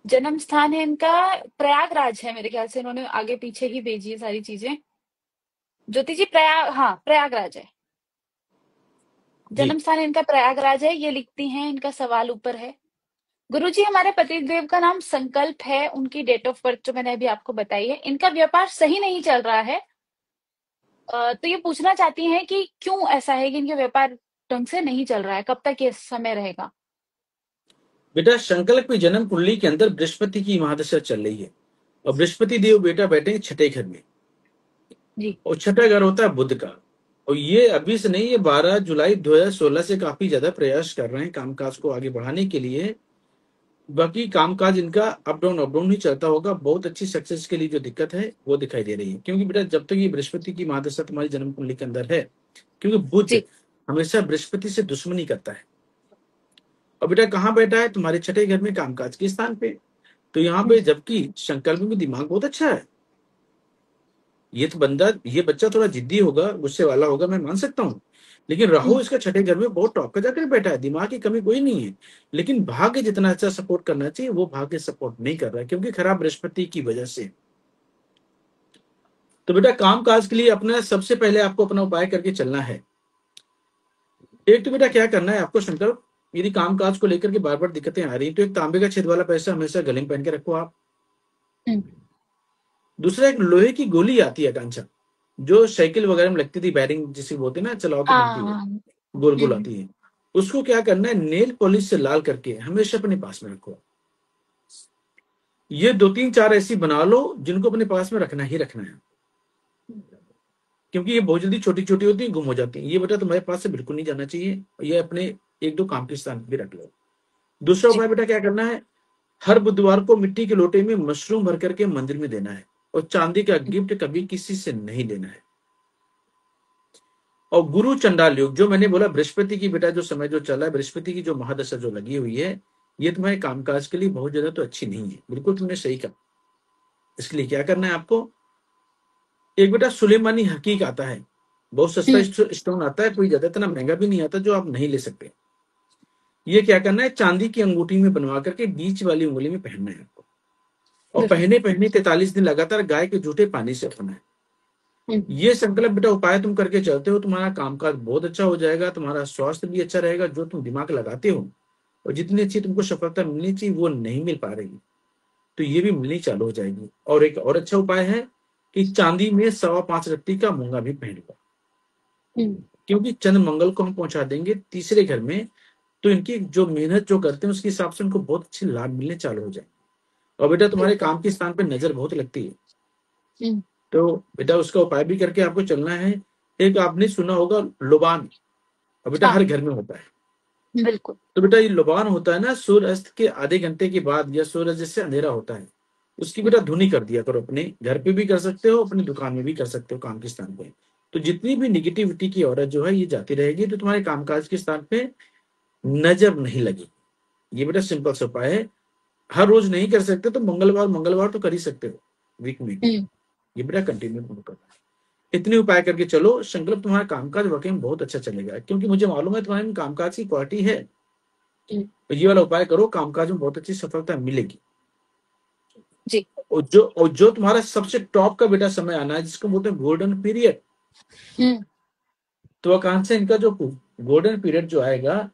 जन्म स्थान है इनका प्रयागराज है, मेरे ख्याल से इन्होंने आगे पीछे ही भेजी है सारी चीजें। ज्योति जी, प्रयागराज है। जी। जन्म स्थान इनका प्रयागराज है, ये लिखती हैं, इनका सवाल ऊपर है। गुरुजी, हमारे पतिदेव का नाम संकल्प है, उनकी डेट ऑफ बर्थ जो मैंने अभी आपको बताई है, इनका व्यापार सही नहीं चल रहा है। तो ये पूछना चाहती हैं कि क्यों ऐसा है कि इनके व्यापार ढंग से नहीं चल रहा है, कब तक ये समय रहेगा? बेटा संकल्प की जन्म कुंडली के अंदर बृहस्पति की महादशा चल रही है, और बृहस्पति देव बेटा बैठे हैं छठे घर में, जी। और छठा घर होता है बुध का। और ये अभी से नहीं, ये 12 जुलाई 2016 से काफी ज्यादा प्रयास कर रहे हैं कामकाज को आगे बढ़ाने के लिए। बाकी कामकाज इनका अप डाउन ही चलता होगा। बहुत अच्छी सक्सेस के लिए जो दिक्कत है वो दिखाई दे रही है, क्योंकि बेटा जब तक ये बृहस्पति की महादशा तुम्हारी जन्म कुंडली के अंदर है, क्योंकि बुध जी। हमेशा बृहस्पति से दुश्मनी करता है। और बेटा कहाँ बैठा है? तुम्हारे छठे घर में, कामकाज के स्थान पे। तो यहाँ हम्म। पे जबकि संकल्प में दिमाग बहुत अच्छा है, ये बच्चा थोड़ा जिद्दी होगा, गुस्से वाला होगा, मैं मान सकता हूँ। लेकिन राहु हम्म। इसका छठे घर में बहुत टॉप का जाकर बैठा है, दिमाग की कमी कोई नहीं है। लेकिन भाग्य जितना अच्छा सपोर्ट करना चाहिए वो भाग्य सपोर्ट नहीं कर रहा है, क्योंकि खराब बृहस्पति की वजह से। तो बेटा काम काज के लिए अपना सबसे पहले आपको अपना उपाय करके चलना है। एक तो बेटा क्या करना है आपको संकल्प, यदि काम काज को लेकर के बार बार दिक्कतें आ रही हैं, तो एक तांबे का छेद वाला पैसा हमेशा गले में पहन के रखो आप। हम्म। दूसरा, एक लोहे की गोली आती है कांचा, जो साइकिल वगैरह में लगती थी, बैरिंग जिसे बोलते हैं ना, चलाओ तो घूमती है, हाँ। गोल गोल आती है। उसको क्या करना है, नेल पॉलिश से लाल करके हमेशा अपने पास में रखो। ये दो तीन चार ऐसी बना लो जिनको अपने पास में रखना ही रखना है, क्योंकि ये बहुत जल्दी छोटी छोटी होती है, गुम हो जाती है। ये बेटा तुम्हारे पास से बिल्कुल नहीं जाना चाहिए। ये अपने एक दो काम के स्थान पे भी रख लो। दूसरा जी। उपाय बेटा क्या करना है, हर बुधवार को मिट्टी के लोटे में मशरूम भर करके मंदिर में देना है, और चांदी का गिफ्ट कभी किसी से नहीं लेना है। और गुरु चंडाल योग, जो मैंने बोला बृहस्पति की बेटा जो समय जो चला है, बृहस्पति की जो महादशा जो लगी हुई है, ये तुम्हारे कामकाज के लिए बहुत ज्यादा तो अच्छी नहीं है। बिल्कुल तुमने सही कहा। इसके लिए क्या करना है आपको, एक बेटा सुलेमानी हकीक आता है, बहुत सस्ता हम्म। स्टोन आता है, कोई ज्यादा इतना महंगा भी नहीं आता, जो आप नहीं ले सकते। ये क्या करना है, चांदी की अंगूठी में बनवा करके बीच वाली उंगली में पहनना है आपको, और बिल्कुल। पहने पहने 43 दिन लगातार गाय के जूठे पानी से धोना है। हम्म। ये संकल्प बेटा उपाय तुम करके चलते हो, तुम्हारा कामकाज बहुत अच्छा हो जाएगा, तुम्हारा स्वास्थ्य भी अच्छा रहेगा। जो तुम दिमाग लगाते हो और जितनी अच्छी तुमको सफलता मिलनी चाहिए वो नहीं मिल पा रही, तो ये भी मिलनी चालू हो जाएगी। और एक और अच्छा उपाय है कि चांदी में 5.25 रत्ती का मूंगा भी पहन लो, हम्म। क्योंकि चंद्र मंगल को हम पहुंचा देंगे तीसरे घर में, तो इनकी जो मेहनत जो करते हैं उसके हिसाब से उनको बहुत अच्छे लाभ मिलने चालू हो जाए। और बेटा तुम्हारे बिल्कुल। काम के स्थान पर नजर बहुत लगती है, हम्म। तो बेटा उसका उपाय भी करके आपको चलना है। एक आपने सुना होगा लुबान, और बेटा हाँ। हर घर में होता है। बिल्कुल। तो बेटा ये लुबान होता है ना, सूर्य अस्त के आधे घंटे के बाद, या सूरज जैसे अंधेरा होता है, उसकी हम्म। बेटा धुनी कर दिया करो। अपने घर पे भी कर सकते हो, अपनी दुकान में भी कर सकते हो, काम के स्थान पे। तो जितनी भी निगेटिविटी की औरत जो है ये जाती रहेगी, तो तुम्हारे कामकाज के स्थान पे नजर नहीं लगी। ये बेटा सिंपल सा उपाय है। हर रोज नहीं कर सकते तो मंगलवार मंगलवार तो कर ही सकते हो, वीक में। हम्म। ये बेटा कंटिन्यू करना है। इतने उपाय करके चलो, संकल्प तुम्हारा कामकाज वाकई में बहुत अच्छा चलेगा, क्योंकि मुझे मालूम है तुम्हारे में कामकाज की क्वालिटी है। हम्म। तो ये वाला उपाय करो, कामकाज में बहुत अच्छी सफलता मिलेगी। जी। और जो तुम्हारा सबसे टॉप का बेटा समय आना है, जिसको बोलते हैं गोल्डन पीरियड, हम्म। तो आकांक्षा इनका जो गोल्डन पीरियड जो आएगा,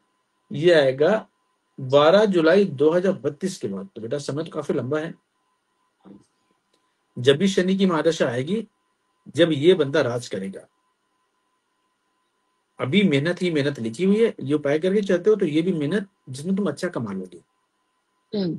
ये आएगा 12 जुलाई 2032 के बाद। तो बेटा समय तो काफी लंबा है। जब भी शनि की महादशा आएगी, जब ये बंदा राज करेगा। अभी मेहनत ही मेहनत लिखी हुई है, ये उपाय करके चलते हो तो ये भी मेहनत जिसमें तुम अच्छा कमा लोगे। हम्म।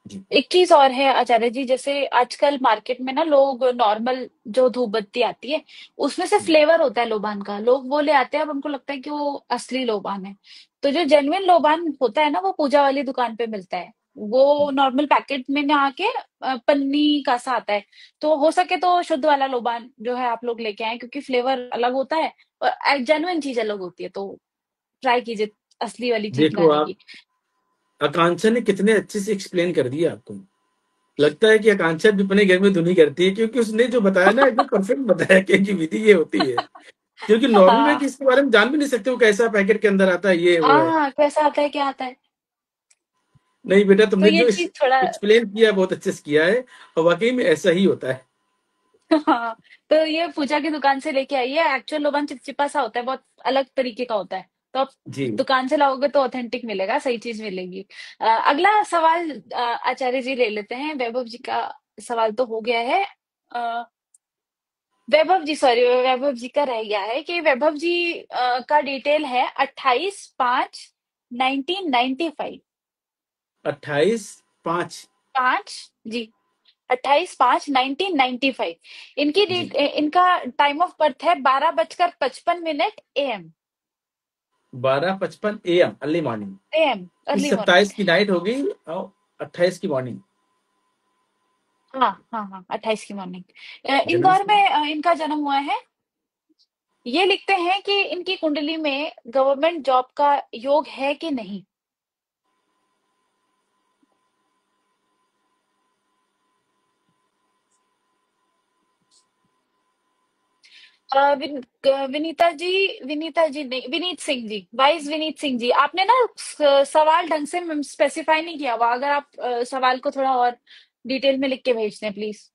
जी। एक चीज और है आचार्य जी, जैसे आजकल मार्केट में ना लोग नॉर्मल जो धूप बत्ती आती है उसमें से फ्लेवर होता है लोबान का, लोग वो ले आते हैं, अब उनको लगता है कि वो असली लोबान है। तो जो जेन्युइन लोबान होता है ना, वो पूजा वाली दुकान पे मिलता है। वो नॉर्मल पैकेट में ना आके पन्नी का सा आता है। तो हो सके तो शुद्ध वाला लोबान जो है आप लोग लेके आए, क्योंकि फ्लेवर अलग होता है और जेन्युइन चीज अलग होती है। तो ट्राई कीजिए असली वाली चीज देखो लाने आप, की। आकांक्षा ने कितने अच्छे से एक्सप्लेन कर दिया आपको। लगता है कि आकांक्षा भी अपने घर में धुनी करती है, क्योंकि उसने जो बताया ना एकदम परफेक्ट बताया कि इनकी विधि ये होती है। क्योंकि नॉर्मल में हाँ। किसके बारे में जान भी नहीं सकते, वो कैसा पैकेट के अंदर आता है, ये वो है। हाँ, कैसा आता है, क्या आता है। नहीं बेटा तो तुमने ये जो चीज थोड़ा एक्सप्लेन किया बहुत अच्छे से किया है, और वाकई में ऐसा ही होता है। हाँ। तो ये पूजा की दुकान से लेके आई है, एक्चुअल लोबान चिपचिपा सा होता है, बहुत अलग तरीके का होता है। तो आप जी। दुकान से लाओगे तो ऑथेंटिक मिलेगा, सही चीज मिलेगी। अगला सवाल आचार्य जी ले लेते हैं। वैभव जी का सवाल तो हो गया है। वैभव जी, सॉरी, वैभव जी का रह गया है कि वैभव जी का डिटेल है 28/5/1995। 28/5। पांच जी, 28/5/1995। जी। इनका टाइम ऑफ बर्थ है 12:55 AM। 12:55 AM early morning. AM इस अर्ली मॉर्निंग। 27 की नाइट हो गई और 28 की मॉर्निंग। हाँ हाँ हाँ, 28 की मॉर्निंग। जन्म इंदौर स्थान। में इनका जन्म हुआ है। ये लिखते हैं कि इनकी कुंडली में गवर्नमेंट जॉब का योग है कि नहीं। विनीता जी नहीं, विनीत सिंह जी, वाइस विनीत सिंह जी, आपने ना सवाल ढंग से स्पेसिफाई नहीं किया हुआ। अगर आप सवाल को थोड़ा और डिटेल में लिख के भेज दें प्लीज।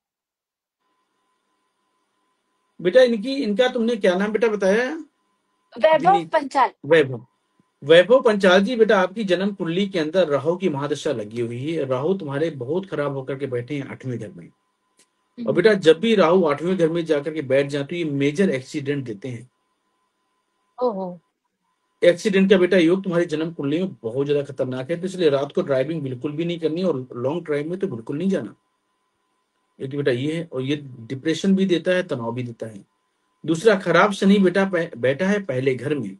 बेटा इनका तुमने क्या नाम बेटा बताया? वैभव विनीत। पंचाल। वैभव। वैभव पंचाल जी, बेटा आपकी जन्म कुंडली के अंदर राहु की महादशा लगी हुई है। राहु तुम्हारे बहुत खराब होकर के बैठे हैं 8वें घर में। और हम्म। बेटा जब भी राहु 8वें घर में जाकर के बैठ जाते हैं, ये मेजर एक्सीडेंट देते हैं। ओहो। एक्सीडेंट का बेटा योग तुम्हारी जन्म कुंडली में बहुत ज्यादा खतरनाक है, तो इसलिए रात को ड्राइविंग बिल्कुल भी नहीं करनी और लॉन्ग ड्राइव में तो बिल्कुल नहीं जाना। एक बेटा ये है, और ये डिप्रेशन भी देता है, तनाव भी देता है। दूसरा, खराब शनि बेटा बैठा है पहले घर में।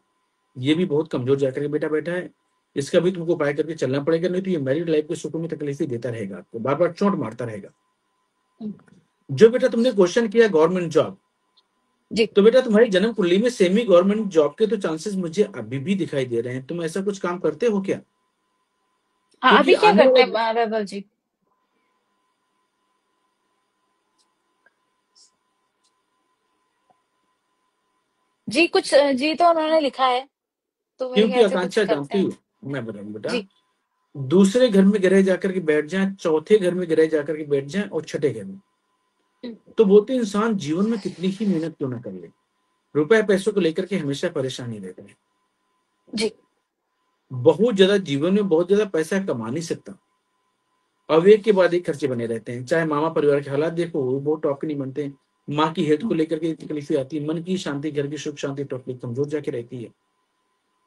ये भी बहुत कमजोर जाकर के बेटा बैठा है। इसका भी तुमको उपाय करके चलना पड़ेगा, नहीं तो ये मैरिड लाइफ के सुखों में तकलीफ ही देता रहेगा, आपको बार बार चोट मारता रहेगा। हम्म, जो बेटा तुमने क्वेश्चन किया गवर्नमेंट जॉब, जी। तो बेटा तुम्हारी जन्म कुंडली में सेमी गवर्नमेंट जॉब के तो चांसेस मुझे अभी भी दिखाई दे रहे हैं। तुम ऐसा कुछ काम करते हो क्या? हाँ, क्योंकि अभी क्या आने करते वाला। हैं वैभव जी? जी कुछ जी तो उन्होंने लिखा है, तो मेरे क्योंकि ख्याल से कुछ आकांक्षा करते जानती हैं। हूँ, मैं बताऊं बेटा, जी। दूसरे घर में ग्रह जाकर के बैठ जाए, चौथे घर में ग्रह जाकर के बैठ जाए और छठे घर में, हम्म, तो वो तो इंसान जीवन में कितनी ही मेहनत क्यों ना कर ले, रुपए पैसों को लेकर के हमेशा परेशानी रहता है। जी। बहुत ज्यादा जीवन में बहुत ज्यादा पैसा कमा नहीं सकता। अब एक के बाद एक खर्चे बने रहते हैं। चाहे मामा परिवार के हालात देखो, वो बहुत टॉप के नहीं बनते। माँ की हेल्थ को लेकर के तकलीफें आती है, मन की शांति, घर की सुख शांति टोटली कमजोर जाके रहती है।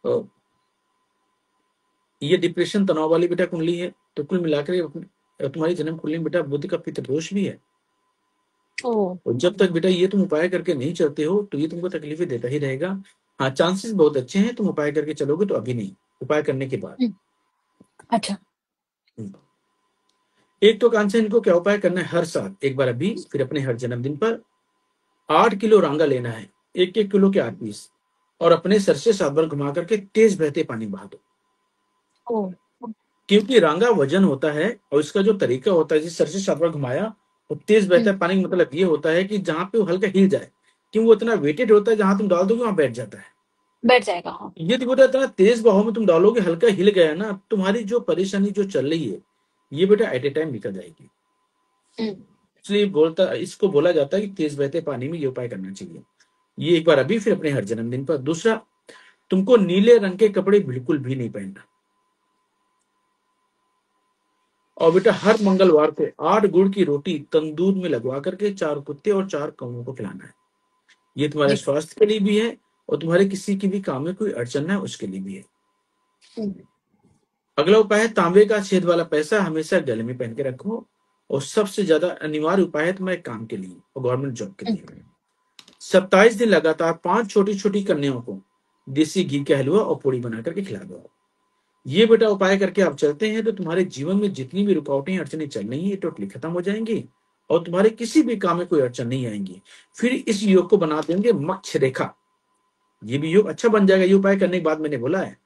तो ये डिप्रेशन तनाव वाली बेटा कुंडली है। तो कुल मिलाकर तुम्हारी जन्म कुंडली में बेटा बुद्धि का पितृ दोष भी है। ओ। और जब तक बेटा ये तुम उपाय करके नहीं चलते हो, तो ये तुमको तकलीफें देता ही रहेगा। हाँ, चांसेस बहुत अच्छे हैं तुम उपाय करके चलोगे, तो अभी नहीं, उपाय करने के बाद। हम्म, अच्छा। एक तो कांचा, इनको क्या उपाय करना है, हर साल एक बार अभी, फिर अपने हर जन्मदिन पर 8 किलो रांगा लेना है, 1-1 किलो के 8 पीस, और अपने सर से 7 बार घुमा करके तेज बहते पानी में बहा दो। ओ। क्योंकि रांगा वजन होता है, और इसका जो तरीका होता है, जिस सर से 7 बार घुमाया और तेज हम्म, बहता पानी का मतलब ये होता है कि जहां पे वो हल्का हिल जाए, क्यों वो इतना वेटेड होता है, जहां तुम डाल दोगे वहां बैठ जाता है। बैठ जाएगा, हाँ। ये बेटा इतना तेज बहाव में तुम डालोगे, हल्का हिल गया ना, तुम्हारी जो परेशानी जो चल रही है, ये बेटा एट ए टाइम निकल जाएगी। हम्म, इसलिए इसको बोला जाता है कि तेज बहते पानी में ये उपाय करना चाहिए। ये एक बार अभी, फिर अपने हर जन्मदिन पर। दूसरा, तुमको नीले रंग के कपड़े बिल्कुल भी नहीं पहनना। और बेटा हर मंगलवार को 8 गुड़ की रोटी तंदूर में लगवा करके 4 कुत्ते और 4 कौओं को खिलाना है। ये तुम्हारे जी। स्वास्थ्य के लिए भी है, और तुम्हारे किसी की भी काम में कोई अड़चन है उसके लिए भी है। हम्म, अगला उपाय है, तांबे का छेद वाला पैसा हमेशा गले में पहन के रखो। और सबसे ज्यादा अनिवार्य उपाय है तुम्हारे काम के लिए और गवर्नमेंट जॉब के हम्म, लिए, 27 दिन लगातार 5 छोटी छोटी कन्याओं को देसी घी का हलवा और पूड़ी बना करके खिला दो। ये बेटा उपाय करके आप चलते हैं, तो तुम्हारे जीवन में जितनी भी रुकावटें अड़चनें चल रही है, ये टोटली खत्म हो जाएंगी, और तुम्हारे किसी भी काम में कोई अड़चन नहीं आएंगी। फिर इस योग को बना देंगे मक्ष रेखा। ये भी योग अच्छा बन जाएगा, ये उपाय करने के बाद, मैंने बोला है।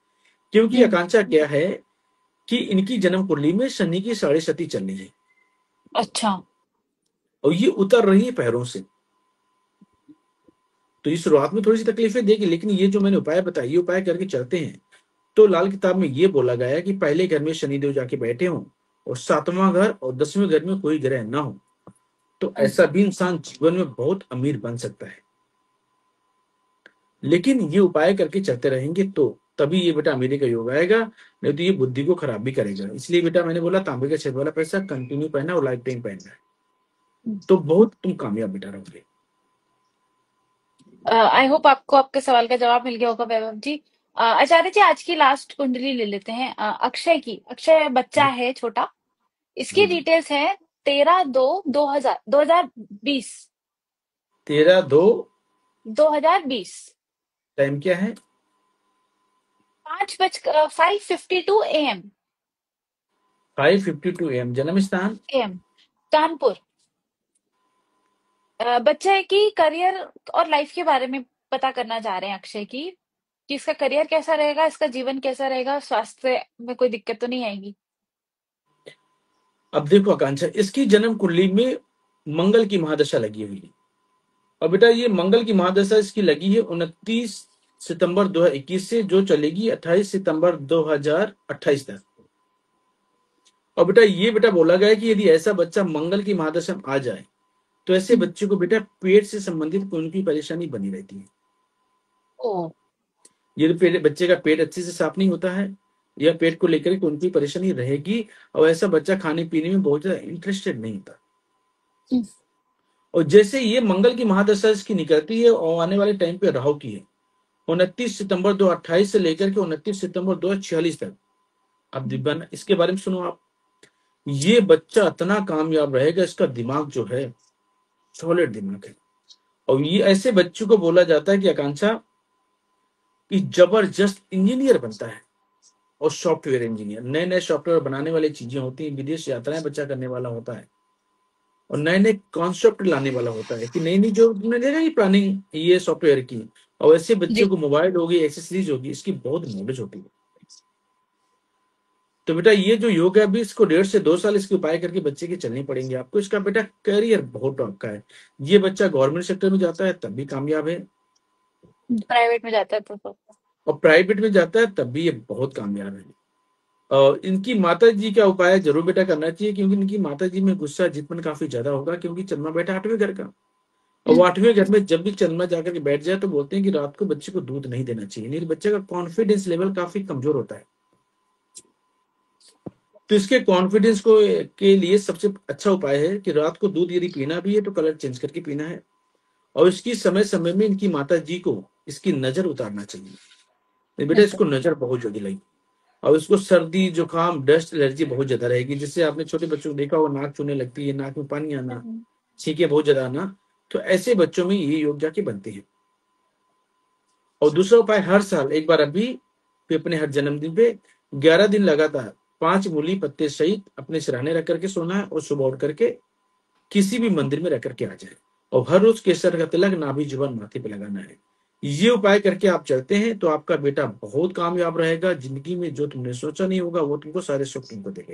क्योंकि हम्म, आकांक्षा क्या है कि इनकी जन्म कुंडली में शनि की 6.5 चल रही है, अच्छा। और ये उतर रही है पैरों से। तो ये शुरुआत में थोड़ी सी तकलीफें देगी, लेकिन ये जो मैंने उपाय बताए, ये उपाय करके चलते हैं, तो लाल किताब में ये बोला गया है कि पहले घर में शनिदेव जाके बैठे हों, और 7वां घर और 10वें घर में कोई ग्रह ना हो, तो हम्म, ऐसा भी इंसान जीवन में बहुत अमीर बन सकता है। लेकिन ये उपाय करके चलते रहेंगे, तो तभी ये बेटा अमीरी का योग आएगा, नहीं तो ये बुद्धि को खराब भी करेगा। इसलिए बेटा मैंने बोला तांबे का छेद वाला पैसा कंटिन्यू पहनना और लाइफ टाइम पहनना है, तो बहुत तुम कामयाब बेटा रहोगे। आई होप आपको आपके सवाल का जवाब मिल गया होगा वैभव जी। आचार्य जी, आज की लास्ट कुंडली ले लेते हैं अक्षय की। अक्षय बच्चा है छोटा। इसकी हम्म। डिटेल्स है 13/2/2020। 13/2। 2020। टाइम क्या है? 5:52 AM। 5:52 AM। जन्म स्थान? एम कानपुर। बच्चे की करियर और लाइफ के बारे में पता करना चाह रहे हैं अक्षय की, कि इसका करियर कैसा रहेगा, इसका जीवन कैसा रहेगा, स्वास्थ्य में कोई दिक्कत तो नहीं आएगी। अब देखो आकांक्षा, इसकी जन्म कुंडली में मंगल की महादशा लगी हुई है। और बेटा ये मंगल की महादशा इसकी लगी है 29 सितंबर 2021 से, जो चलेगी 28 सितंबर 2028 तक। और बेटा ये बेटा बोला गया है कि यदि ऐसा बच्चा मंगल की महादशा में आ जाए तो ऐसे हम्म। बच्चे को बेटा पेट से संबंधित कोई उनकी परेशानी बनी रहती है। ओ। यदि बच्चे का पेट अच्छे से साफ नहीं होता है या पेट को लेकर के उनकी परेशानी रहेगी, और ऐसा बच्चा खाने पीने में बहुत ज्यादा इंटरेस्टेड नहीं होता। हम्म। और जैसे ये मंगल की महादशा इसकी निकलती है और आने वाले टाइम पे राहु की है 29 सितंबर 2028 से लेकर के 29 सितंबर 2046 तक। अब दिव्या इसके बारे में सुनो आप। ये बच्चा इतना कामयाब रहेगा, इसका दिमाग जो है सॉलिड दिमाग है। और ये ऐसे बच्चों को बोला जाता है कि आकांक्षा कि जबरदस्त इंजीनियर बनता है, और सॉफ्टवेयर इंजीनियर, नए नए सॉफ्टवेयर बनाने वाली चीजें होती हैं, विदेश यात्राएं बच्चा करने वाला होता है, और नए नए कॉन्सेप्ट लाने वाला होता है कि नई नई जो तुमने देखा कि प्लानिंग ये सॉफ्टवेयर की। और ऐसे बच्चों जी। को मोबाइल होगी, एक्सेसरीज होगी, इसकी बहुत नॉलेज होती है। तो बेटा ये जो योग है अभी इसको 1.5 से 2 साल इसके उपाय करके बच्चे के चलने पड़ेंगे आपको। इसका बेटा करियर बहुत टॉप का है। ये बच्चा गवर्नमेंट सेक्टर में जाता है तब भी कामयाब है, प्राइवेट में जाता है तो। और प्राइवेट में जाता है तब भी ये बहुत कामयाब है। और इनकी माता जी का उपाय जरूर बेटा करना चाहिए, क्योंकि इनकी माता जी में गुस्सा जितपन काफी ज्यादा होगा, क्योंकि चंद्रमा बैठा 8वें घर का। और वो 8वें घर में जब भी चंद्रमा जाकर के बैठ जाए तो बोलते हैं कि रात को बच्चे को दूध नहीं देना चाहिए, नहीं तो बच्चे का कॉन्फिडेंस लेवल काफी कमजोर होता है। तो इसके कॉन्फिडेंस को के लिए सबसे अच्छा उपाय है कि रात को दूध यदि पीना भी है तो कलर चेंज करके पीना है। और इसकी समय समय में इनकी माता जी को इसकी नजर उतारना चाहिए। नहीं बेटा अच्छा। इसको नजर बहुत जल्दी लगी, और इसको सर्दी जुकाम डस्ट एलर्जी बहुत ज्यादा रहेगी। जिससे आपने छोटे बच्चों को देखा, वो नाक चूने लगती है, नाक में पानी आना, हम्म। छींके बहुत ज्यादा आना। तो ऐसे बच्चों में ये योग जाके बनते हैं। और दूसरा उपाय, हर साल एक बार अभी भी अपने हर जन्मदिन पे 11 दिन लगातार 5 मूली पत्ते सहित अपने सिरहाने रख करके सोना है, और सुबह उठ करके किसी भी मंदिर में रख करके आ जाए। और हर रोज केसर का तिलक नाभि जुबान माथे पे लगाना है। ये उपाय करके आप चलते हैं तो आपका बेटा बहुत कामयाब रहेगा। जिंदगी में जो तुमने सोचा नहीं होगा वो तुमको सारे सुख तुमको देगा।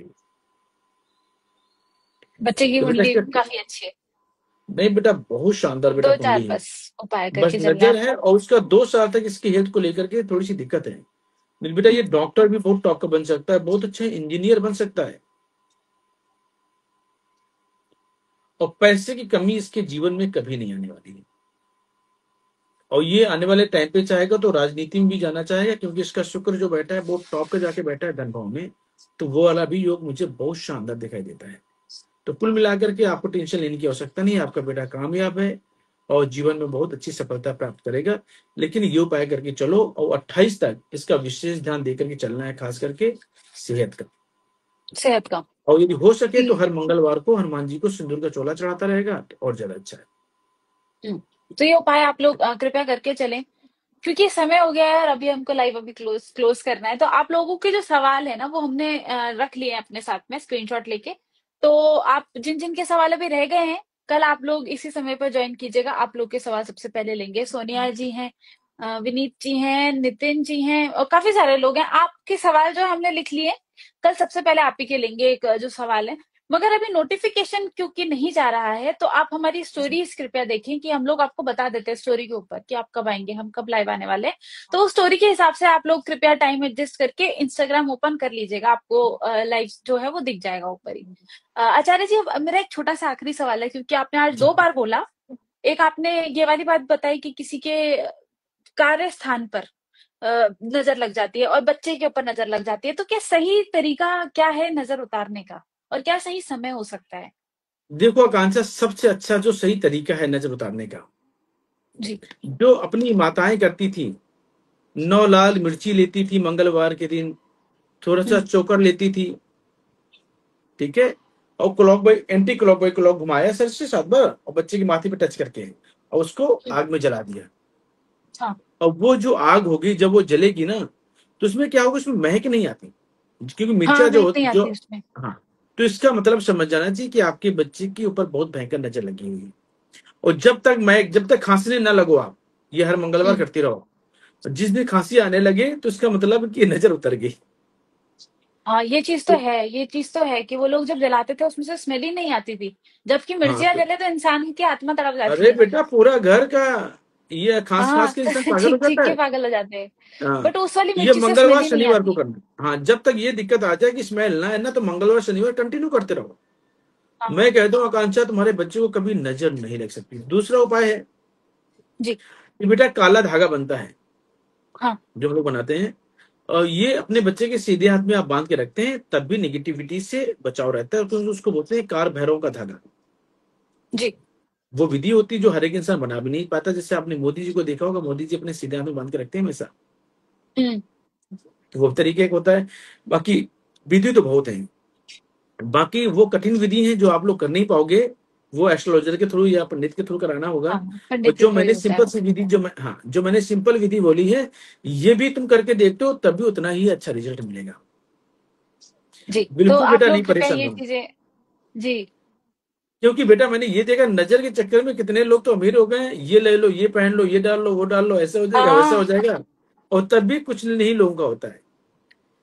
बच्चे की तो बेटा कुंडली काफी अच्छी है। नहीं बेटा बहुत शानदार बेटा दो चार कुंडली है। बस उपाय बस करके चलना है नजर है, आपको। और उसका 2 साल तक इसकी हेल्थ को लेकर के थोड़ी सी दिक्कत है। लेकिन बेटा ये डॉक्टर भी बहुत टॉप का बन सकता है, बहुत अच्छा इंजीनियर बन सकता है, और पैसे की कमी इसके जीवन में कभी नहीं आने वाली है। और ये आने वाले टाइम पे चाहेगा तो राजनीति में भी जाना चाहेगा, क्योंकि इसका शुक्र जो बैठा है वो टॉप पे जाके बैठा है धन भाव में। तो वो वाला भी योग मुझे बहुत शानदार दिखाई देता है। तो कुल मिलाकर के आपको टेंशन लेने की आवश्यकता नहीं है, आपका बेटा कामयाब है और जीवन में बहुत अच्छी सफलता प्राप्त करेगा। लेकिन ये उपाय करके चलो, और 28 तक इसका विशेष ध्यान देकर के चलना है, खास करके सेहत का। सेहत का। और यदि हो सके जी। तो हर मंगलवार को हनुमान जी को सिंदूर का चोला चढ़ाता रहेगा तो और ज्यादा अच्छा है। हम्म। तो ये उपाय आप लोग कृपया करके चलें, क्योंकि समय हो गया है और अभी हमको लाइव अभी क्लोज क्लोज करना है। तो आप लोगों के जो सवाल है ना वो हमने रख लिए हैं अपने साथ में स्क्रीनशॉट लेके। तो आप जिन जिन के सवाल अभी रह गए हैं, कल आप लोग इसी समय पर ज्वाइन कीजिएगा। आप लोग के सवाल सबसे पहले लेंगे। सोनिया जी हैं, विनीत जी हैं, नितिन जी हैं, और काफी सारे लोग हैं। आपके सवाल जो हमने लिख लिए, कल सबसे पहले आप ही के लेंगे एक जो सवाल है। मगर अभी नोटिफिकेशन क्योंकि नहीं जा रहा है, तो आप हमारी स्टोरीज कृपया देखें कि हम लोग आपको बता देते हैं स्टोरी के ऊपर कि आप कब आएंगे, हम कब लाइव आने वाले हैं। तो स्टोरी के हिसाब से आप लोग कृपया टाइम एडजस्ट करके इंस्टाग्राम ओपन कर लीजिएगा, आपको लाइव जो है वो दिख जाएगा ऊपर ही। आचार्य जी, अब मेरा एक छोटा सा आखिरी सवाल है, क्योंकि आपने आज जी 2 बार बोला। एक आपने ये वाली बात बताई कि किसी के कार्य स्थान पर नजर लग जाती है और बच्चे के ऊपर नजर लग जाती है, तो क्या सही तरीका क्या है नजर उतारने का, और क्या सही समय हो सकता है? देखो आकांक्षा, सबसे अच्छा जो सही तरीका है नजर उतारने का, जी। जो अपनी माताएं करती थी, 9 लाल मिर्ची लेती थी मंगलवार के दिन, थोड़ा सा हम्म। चोकर लेती थी, ठीक है, और क्लॉक बाई एंटी क्लॉक घुमाया सर से 7 बार, और बच्चे की माथे पे टच करके, और उसको हम्म। आग में जला दिया। हाँ। और वो जो आग होगी जब वो जलेगी ना, तो उसमें क्या होगा, उसमें महक नहीं आती, क्योंकि हाँ, मिर्चा महक जो नहीं जो आती उसमें। हाँ, तो इसका मतलब समझ जाना चाहिए कि आपके बच्चे के ऊपर बहुत भयंकर नजर लगी हुई है। और जब तक खांसने ना लगो आप, ये हर मंगलवार हम्म। करते रहो। जिस दिन खांसी आने लगे तो इसका मतलब है कि ये नजर उतर गई। हाँ, ये चीज तो तो है, ये चीज तो है कि वो लोग जब जलाते थे उसमें से स्मेल ही नहीं आती थी, जबकि हाँ, मिर्चियां तो जले तो इंसान की आत्मा तड़प जाती अरे है। बेटा, पूरा घर का ये खांस खांस हाँ। के इंसान पागल हो चीख चीख जाता के है। पागल हो जाते हैं। हाँ, बट उस वाली ये मिर्ची से स्मेल मंगलवार ही नहीं शनिवार को आती। करना। हाँ, जब तक ये दिक्कत आ जाए कि स्मेल ना है ना, तो मंगलवार शनिवार कंटिन्यू करते रहो। हाँ। मैं कहता हूँ आकांक्षा, तुम्हारे बच्चे को कभी नजर नहीं लग सकती। दूसरा उपाय है जी। कि बेटा काला धागा बनता है, हाँ। जो हम लोग बनाते हैं, और ये अपने बच्चे के सीधे हाथ में आप बांध के रखते हैं, तब भी निगेटिविटी से बचाव रहता है, तो उसको बोलते हैं कार भैरव का धागा। जी। वो विधि होती है जो हर एक इंसान बना भी नहीं पाता। जैसे आपने मोदी जी को देखा होगा, मोदी जी अपने सीधे हाथ में बांध के रखते हैं हमेशा। हम्म। तो वो तरीके एक होता है। बाकी विधि तो बहुत है। बाकी वो कठिन विधि है जो आप लोग कर नहीं पाओगे, वो एस्ट्रोलॉजर के थ्रू या पंडित के थ्रू कराना होगा। हाँ, और पंडित के जो थ्रू ही मैंने होता है सिंपल वो। सी विधि, जो मैंने सिंपल विधि बोली है, ये भी तुम करके देखते हो तब भी उतना ही अच्छा रिजल्ट मिलेगा। जी, तो बिल्कुल आप बेटा नहीं लोग कृपया परेशान ये हो। चीजें। जी। क्योंकि बेटा मैंने ये देखा, नजर के चक्कर में कितने लोग तो अमीर हो गए हैं, ये ले लो, ये पहन लो, ये डाल लो, वो डाल लो, ऐसा हो जाएगा, वैसा हो हाँ, जाएगा, और तब भी कुछ नहीं लोगों का होता है।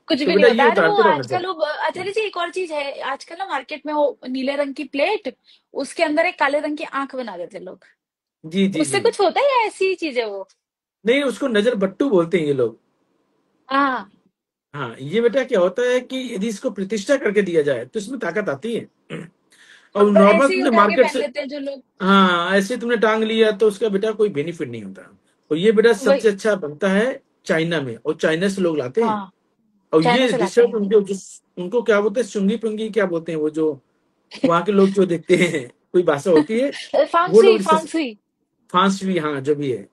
कुछ तो भी नहीं बेटा होता। ये अरे वो उतारते रहो आजकल नजर। वो आचार्य जी, एक और चीज है आजकल ना मार्केट में, वो नीले रंग की प्लेट, उसके अंदर एक काले रंग की आंख बना देते लोग। जी जी उससे जी। कुछ होता है या ऐसी ही चीज है वो? नहीं, उसको नजर बट्टू बोलते हैं ये लोग। हाँ। हाँ, ये बेटा क्या होता है कि यदि इसको प्रतिष्ठा करके दिया जाए तो इसमें ताकत आती है। हाँ, और पर नॉर्मल ऐसे ही तुमने उठा के मार्केट पहन से, लेते हैं जो लोग। हाँ, ऐसे तुमने टांग लिया तो उसका बेटा कोई बेनिफिट नहीं होता। और ये बेटा वही। सबसे अच्छा बनता है चाइना में, और चाइना से लोग लाते हैं। हाँ, और चाइना ये से लाते रिसर्च हैं। उनको क्या बोलते हैं, चुंगी पुंगी क्या बोलते हैं, वो जो वहां के लोग जो देखते हैं, कोई भाषा होती है, वो फांगसुई लोग रिसर्च, फांगसुई। फांसवी, हाँ, जो भी है,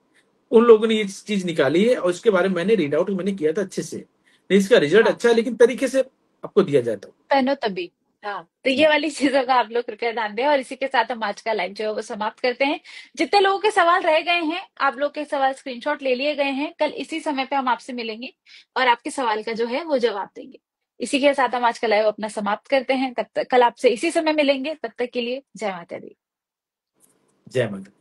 उन लोगों ने ये चीज निकाली है, और इसके बारे में मैंने रीड आउट मैंने किया था अच्छे से। नहीं, इसका रिजल्ट हाँ, अच्छा है, लेकिन तरीके से आपको दिया जाए तो। पहनो तभी। हाँ, तो ये वाली चीजों का आप लोग कृपया ध्यान दें, और इसी के साथ हम आज का लाइव जो है वो समाप्त करते हैं। जितने लोगों के सवाल रह गए हैं, आप लोग के सवाल स्क्रीनशॉट ले लिए गए हैं, कल इसी समय पे हम आपसे मिलेंगे और आपके सवाल का जो है वो जवाब देंगे। इसी के साथ हम आज का लाइव अपना समाप्त करते हैं। तब तक कल आपसे इसी समय मिलेंगे, तब तक के लिए जय माता दी। जय माता।